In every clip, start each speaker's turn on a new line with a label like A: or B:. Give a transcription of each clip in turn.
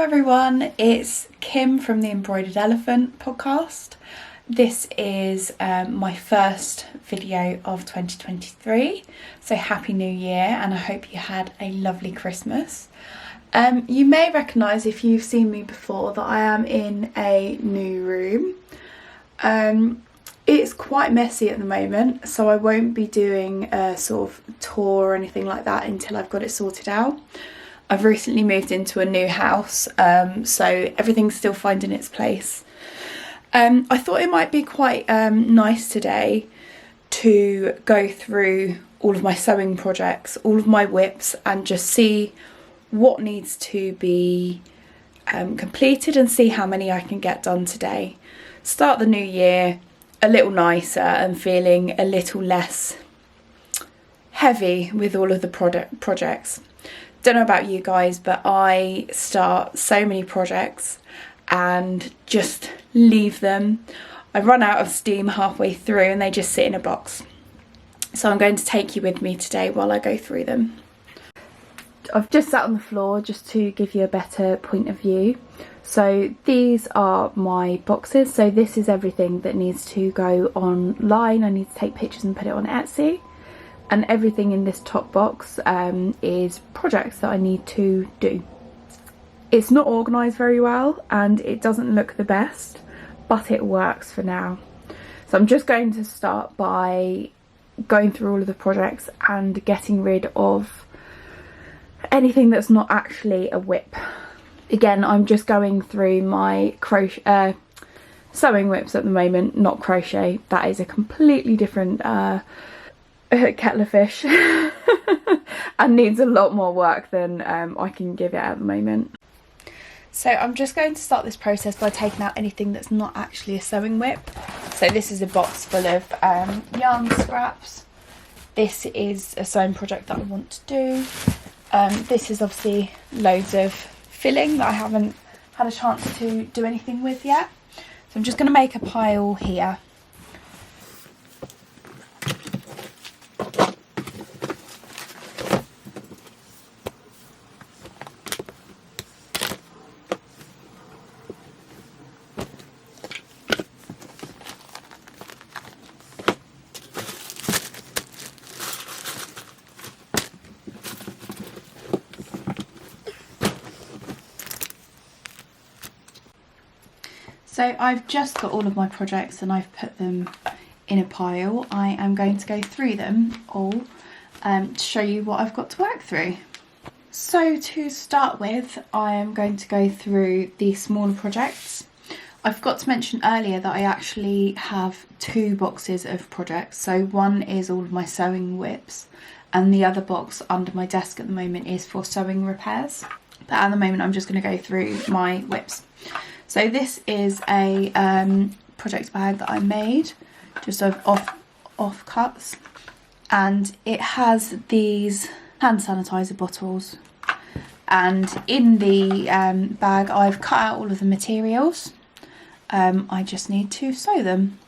A: everyone, it's Kim from the Embroidered Elephant podcast. This is my first video of 2023, so happy new year and I hope you had a lovely Christmas. You may recognise if you've seen me before that I am in a new room. It's quite messy at the moment, so I won't be doing a sort of tour or anything like that until I've got it sorted out. I've recently moved into a new house, so everything's still finding its place. I thought it might be quite nice today to go through all of my sewing projects, all of my whips, and just see what needs to be completed and see how many I can get done today. Start the new year a little nicer and feeling a little less heavy with all of the projects. Don't know about you guys, but I start so many projects and just leave them. I run out of steam halfway through and they just sit in a box. So I'm going to take you with me today while I go through them. I've just sat on the floor just to give you a better point of view. So these are my boxes. So this is everything that needs to go online. I need to take pictures and put it on Etsy. And everything in this top box is projects that I need to do. It's not organised very well and it doesn't look the best, but it works for now. So I'm just going to start by going through all of the projects and getting rid of anything that's not actually a whip. Again, I'm just going through my sewing whips at the moment, not crochet. That is a completely different kettle of fish and needs a lot more work than I can give it at the moment. So I'm just going to start this process by taking out anything that's not actually a sewing whip. So this is a box full of yarn scraps. This is a sewing project that I want to do. This is obviously loads of filling that I haven't had a chance to do anything with yet. So I'm just going to make a pile here. So I've just got all of my projects and I've put them in a pile. I am going to go through them all to show you what I've got to work through. So to start with, I am going to go through the smaller projects. I forgot to mention earlier that I actually have two boxes of projects. So one is all of my sewing whips and the other box under my desk at the moment is for sewing repairs. But at the moment I'm just going to go through my whips. So this is a project bag that I made, just of off cuts, and it has these hand sanitizer bottles, and in the bag I've cut out all of the materials. I just need to sew them.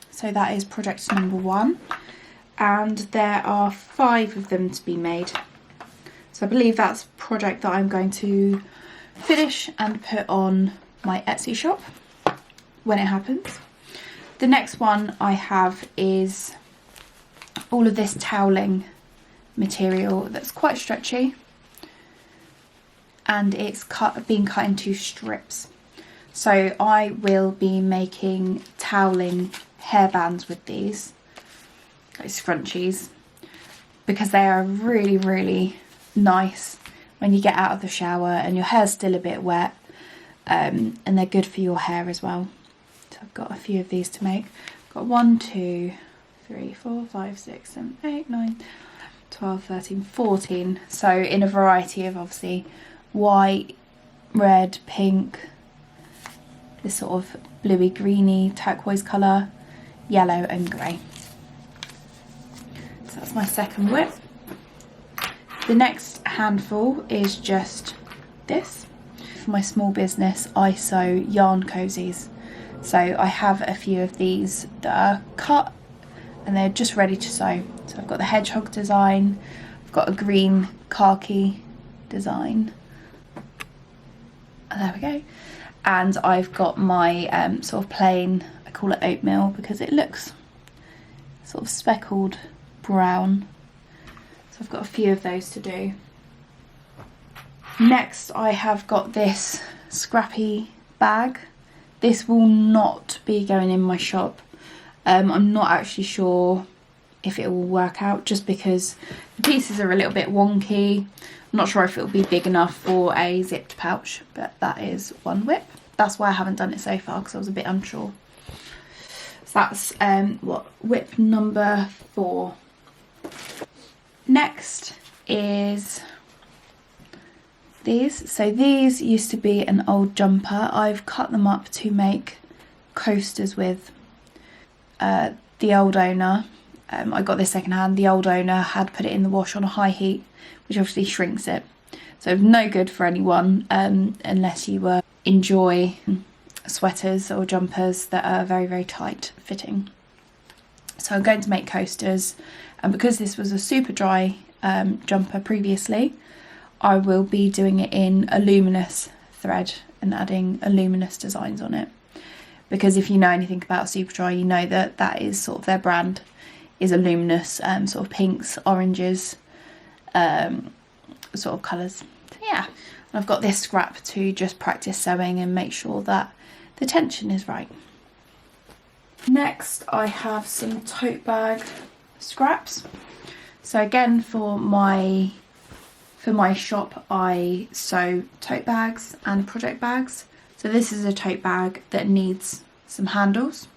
A: So that is project number 1, and there are 5 of them to be made. So I believe that's a project that I'm going to finish and put on my Etsy shop when it happens. The next one I have is all of this toweling material that's quite stretchy and it's being cut into strips. So I will be making toweling hairbands with these, like scrunchies, because they are really, really nice when you get out of the shower and your hair's still a bit wet. And they're good for your hair as well. So I've got a few of these to make. I've got 1, 2, 3, 4, 5, 6, 7, 8, 9, 12, 13, 14. So in a variety of obviously white, red, pink, this sort of bluey, greeny, turquoise colour, yellow and grey. So that's my second whip. The next handful is just this. For my small business, I sew yarn cozies. So I have a few of these that are cut and they're just ready to sew. So I've got the hedgehog design, I've got a green khaki design, There we go. And I've got my sort of plain, I call it oatmeal because it looks sort of speckled brown. So I've got a few of those to do. Next I have got this scrappy bag. This will not be going in my shop. I'm not actually sure if it will work out just because the pieces are a little bit wonky. I'm not sure if it will be big enough for a zipped pouch, but that is one whip. That's why I haven't done it so far, because I was a bit unsure. So that's whip number 4. Next is these. So these used to be an old jumper. I've cut them up to make coasters with. The old owner, I got this second hand, the old owner had put it in the wash on a high heat, which obviously shrinks it. So no good for anyone unless you enjoy sweaters or jumpers that are very, very tight fitting. So I'm going to make coasters, and because this was a super dry jumper previously, I will be doing it in a luminous thread and adding a luminous designs on it. Because if you know anything about Superdry, you know that that is sort of their brand, is a luminous sort of pinks, oranges, sort of colours. So yeah, and I've got this scrap to just practice sewing and make sure that the tension is right. Next I have some tote bag scraps. So again, for my shop I sew tote bags and project bags. So this is a tote bag that needs some handles,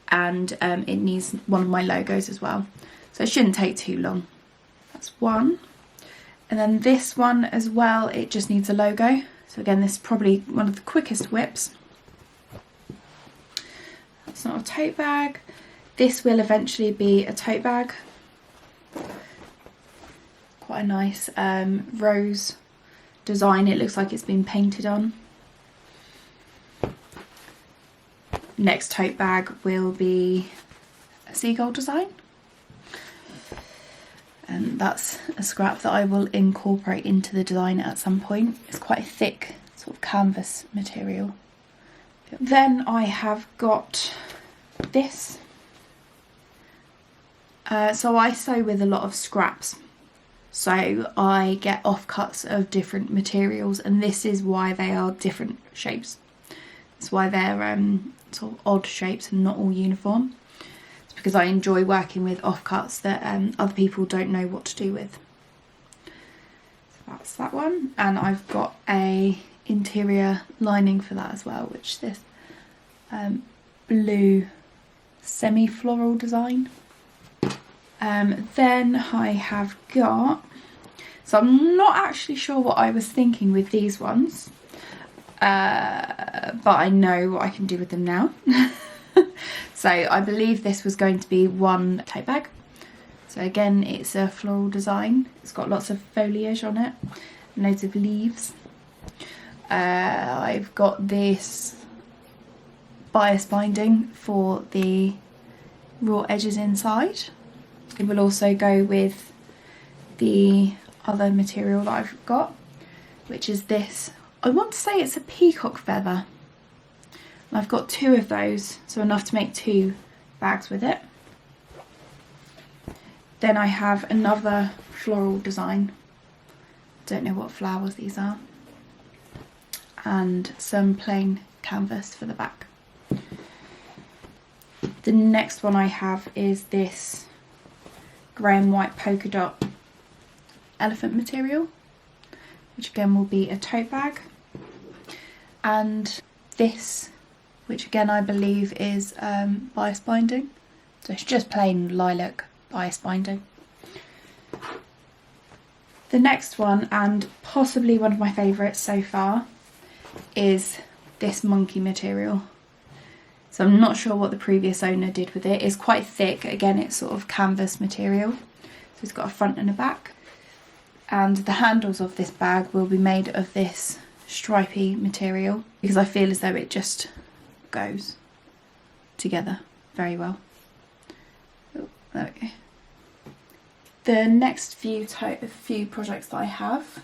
A: and it needs one of my logos as well. So it shouldn't take too long. That's one. And then this one as well, it just needs a logo. So again, this is probably one of the quickest whips. That's not a tote bag. This will eventually be a tote bag. Quite a nice rose design. It looks like it's been painted on. Next tote bag will be a seagull design, and that's a scrap that I will incorporate into the design at some point. It's quite a thick sort of canvas material. Then I have got this. So I sew with a lot of scraps, so I get offcuts of different materials, and this is why they are different shapes. That's why they're sort of odd shapes and not all uniform. It's because I enjoy working with offcuts that other people don't know what to do with. So that's that one, and I've got a interior lining for that as well, which is this blue semi-floral design. Then I have got, so I'm not actually sure what I was thinking with these ones. But I know what I can do with them now. So I believe this was going to be one tote bag. So again, it's a floral design. It's got lots of foliage on it, loads of leaves. I've got this bias binding for the raw edges inside. It will also go with the other material that I've got, which is this. I want to say it's a peacock feather. And I've got 2 of those, so enough to make 2 bags with it. Then I have another floral design. Don't know what flowers these are. And some plain canvas for the back. The next one I have is this grey and white polka dot elephant material, which again will be a tote bag. And this, which again I believe is bias binding. So it's just plain lilac bias binding. The next one, and possibly one of my favourites so far, is this monkey material. So I'm not sure what the previous owner did with it. It's quite thick. Again, it's sort of canvas material. So it's got a front and a back. And the handles of this bag will be made of this stripy material, because I feel as though it just goes together very well. Oh, there we go. The next few projects that I have,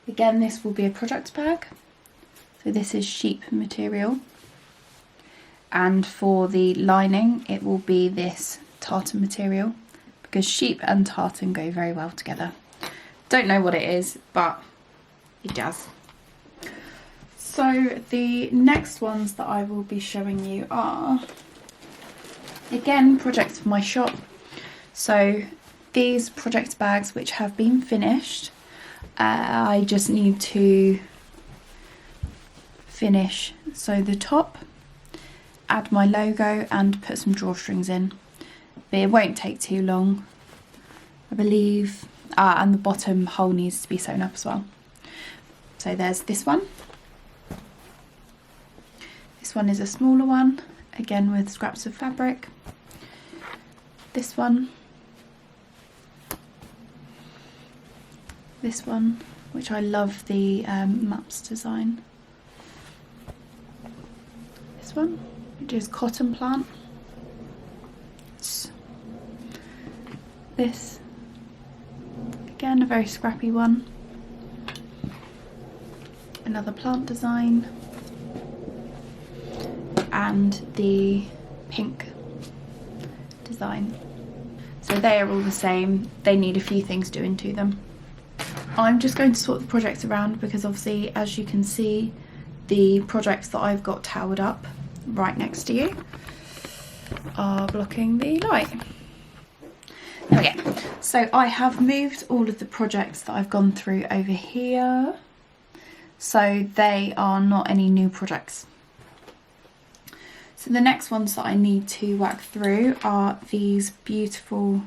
A: again this will be a project bag. So this is sheep material. And for the lining, it will be this tartan material, because sheep and tartan go very well together. Don't know what it is, but it does. So the next ones that I will be showing you are, again, projects for my shop. So these project bags, which have been finished, I just need to finish. So the top, add my logo and put some drawstrings in, but it won't take too long, I believe. And the bottom hole needs to be sewn up as well. So there's this one. This one is a smaller one, again with scraps of fabric. This one. This one, which I love the maps design. This one, which is cotton plant. This, again, a very scrappy one. Another plant design. And the pink design. So they are all the same. They need a few things doing to them. I'm just going to sort the projects around because obviously, as you can see, the projects that I've got towered up right next to you are blocking the light. There we go. So I have moved all of the projects that I've gone through over here. So they are not any new projects. So the next ones that I need to work through are these beautiful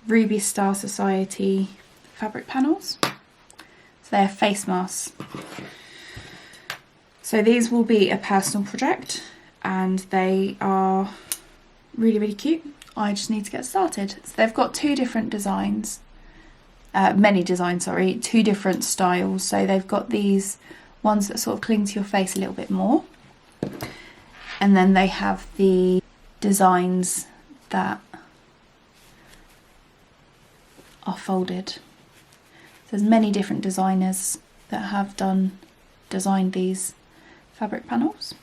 A: Ruby Star Society fabric panels. So they're face masks. So these will be a personal project and they are really, really cute. I just need to get started. So they've got two different designs, many designs, sorry, two different styles. So they've got these ones that sort of cling to your face a little bit more. And then they have the designs that are folded. So there's many different designers that have designed these fabric panels.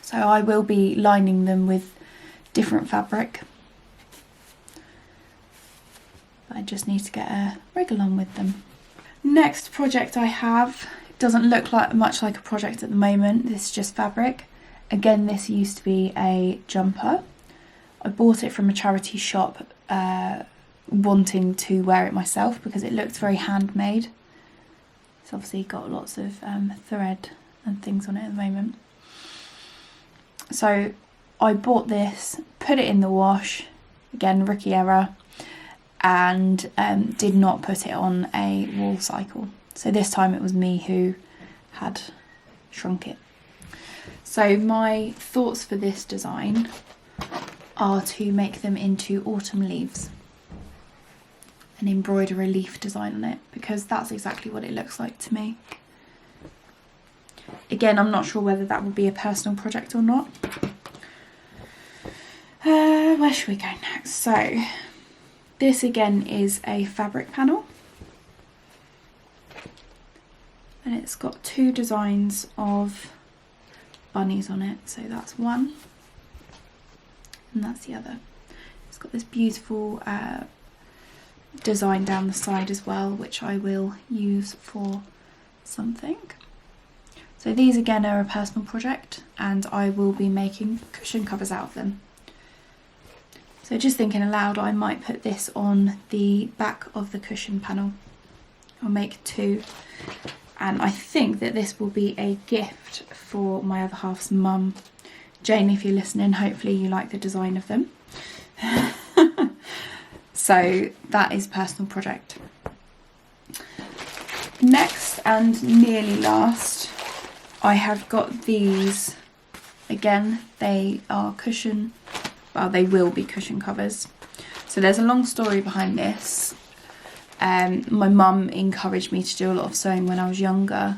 A: So I will be lining them with different fabric. I just need to get a wriggle on with them. Next project I have, it doesn't look much like a project at the moment. This is just fabric. Again, this used to be a jumper. I bought it from a charity shop, wanting to wear it myself because it looked very handmade. It's obviously got lots of thread and things on it at the moment. So I bought this, put it in the wash, again rookie error, and did not put it on a wool cycle. So this time it was me who had shrunk it. So my thoughts for this design are to make them into autumn leaves and embroider a leaf design on it, because that's exactly what it looks like to me. Again, I'm not sure whether that will be a personal project or not. Where should we go next? So this again is a fabric panel. And it's got two designs of bunnies on it. So that's one and that's the other. It's got this beautiful design down the side as well, which I will use for something. So these again are a personal project and I will be making cushion covers out of them. So just thinking aloud, I might put this on the back of the cushion panel. I'll make two. And I think that this will be a gift for my other half's mum. Jane, if you're listening, hopefully you like the design of them. So that is personal project. Next and nearly last, I have got these. Again, they are cushion, well, they will be cushion covers. So there's a long story behind this. My mum encouraged me to do a lot of sewing when I was younger.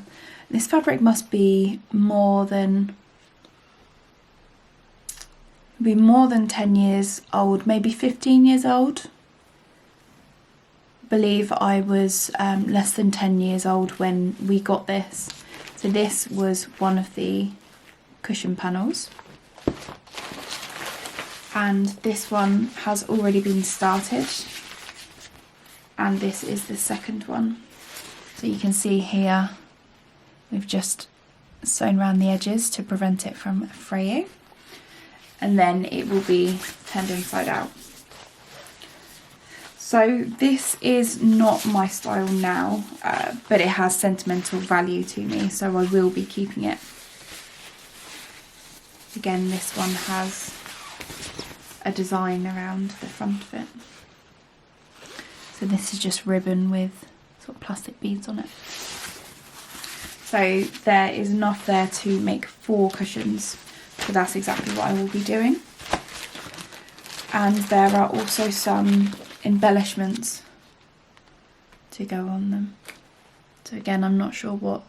A: This fabric must be more than 10 years old, maybe 15 years old. I believe I was less than 10 years old when we got this. So So this was one of the cushion panels, and this one has already been started, and this is the second one. So you can see here we've just sewn around the edges to prevent it from fraying, and then it will be turned inside out. So this is not my style now, but it has sentimental value to me, so I will be keeping it. Again, this one has a design around the front of it. So this is just ribbon with sort of plastic beads on it. So there is enough there to make 4 cushions, so that's exactly what I will be doing. And there are also some embellishments to go on them. So again, I'm not sure what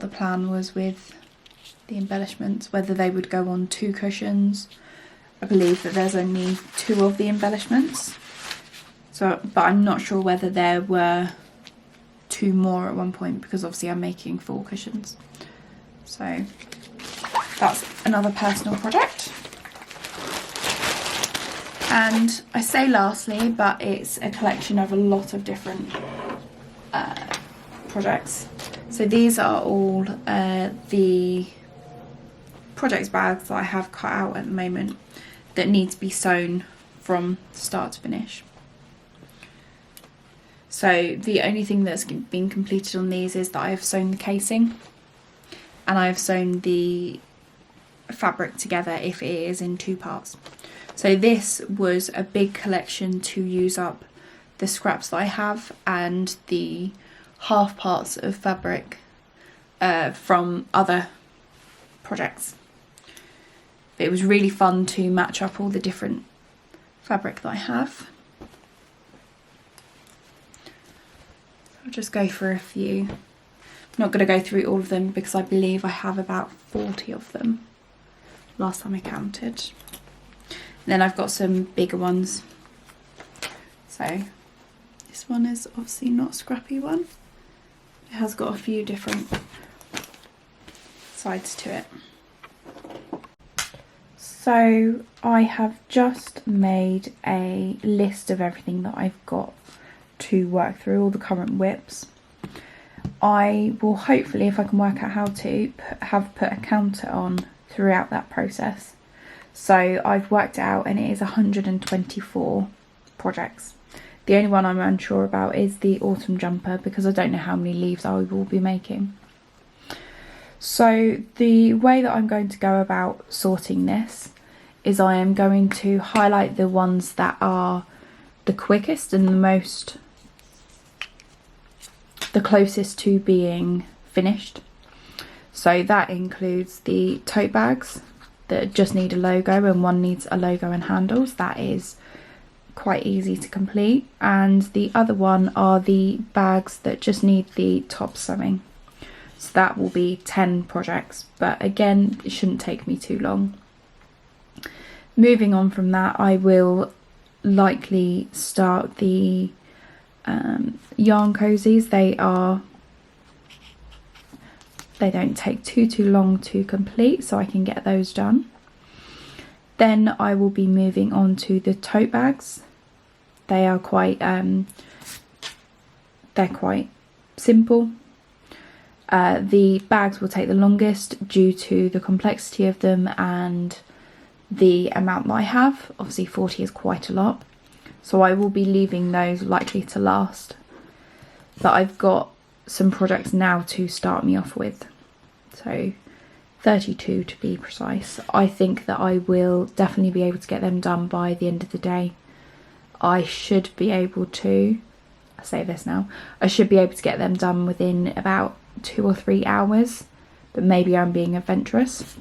A: the plan was with the embellishments, whether they would go on 2 cushions. I believe that there's only 2 of the embellishments, so but I'm not sure whether there were 2 more at one point, because obviously I'm making 4 cushions. So that's another personal project. And I say lastly, but it's a collection of a lot of different projects. So these are all the project bags that I have cut out at the moment that need to be sewn from start to finish. So the only thing that's been completed on these is that I have sewn the casing, and I have sewn the fabric together if it is in 2 parts. So this was a big collection to use up the scraps that I have and the half parts of fabric from other projects. But it was really fun to match up all the different fabric that I have. I'll just go for a few. I'm not going to go through all of them because I believe I have about 40 of them last time I counted. And then I've got some bigger ones. So this one is obviously not a scrappy one. It has got a few different sides to it. So I have just made a list of everything that I've got to work through, all the current whips. I will hopefully, if I can work out how to, put a counter on throughout that process. So I've worked it out and it is 124 projects. The only one I'm unsure about is the autumn jumper, because I don't know how many leaves I will be making. So the way that I'm going to go about sorting this is I am going to highlight the ones that are the quickest and the closest to being finished. So that includes the tote bags that just need a logo, and one needs a logo and handles. That is quite easy to complete. And the other one are the bags that just need the top sewing. So that will be 10 projects, but again, it shouldn't take me too long. Moving on from that, I will likely start the yarn cozies. They don't take too long to complete, so I can get those done. Then I will be moving on to the tote bags. They are quite simple. The bags will take the longest due to the complexity of them and the amount that I have. Obviously 40 is quite a lot, so I will be leaving those likely to last. But I've got some projects now to start me off with, so 32 to be precise. I think that I will definitely be able to get them done by the end of the day. I should be able to, I say this now, I should be able to get them done within about 2 or 3 hours, but maybe I'm being adventurous.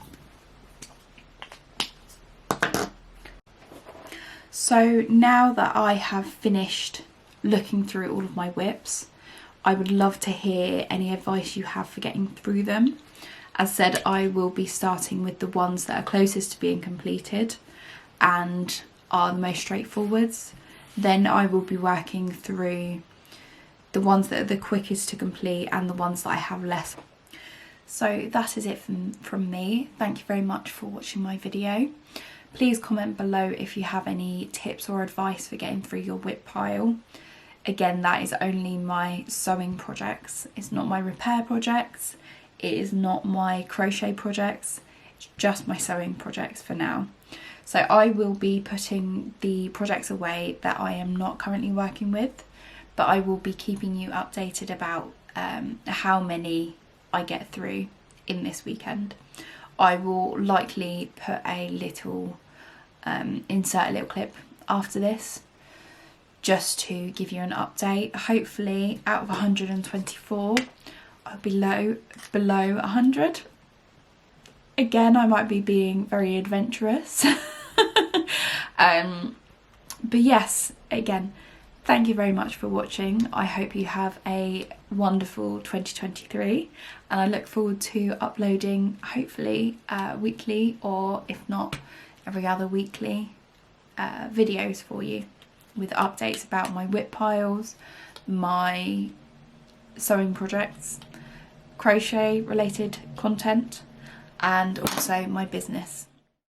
A: So now that I have finished looking through all of my whips, I would love to hear any advice you have for getting through them. As said, I will be starting with the ones that are closest to being completed and are the most straightforwards. Then I will be working through the ones that are the quickest to complete and the ones that I have less So that is it from me. Thank you very much for watching my video. Please comment below if you have any tips or advice for getting through your WIP pile. Again, that is only my sewing projects. It's not my repair projects. It is not my crochet projects. It's just my sewing projects for now. So I will be putting the projects away that I am not currently working with, but I will be keeping you updated about how many I get through in this weekend. I will likely put a little, insert a little clip after this, just to give you an update. Hopefully out of 124, I'll be below 100. Again, I might be being very adventurous. But yes, again, thank you very much for watching. I hope you have a wonderful 2023, and I look forward to uploading hopefully weekly, or if not every other weekly, videos for you with updates about my WIP piles, my sewing projects, crochet related content, and also my business.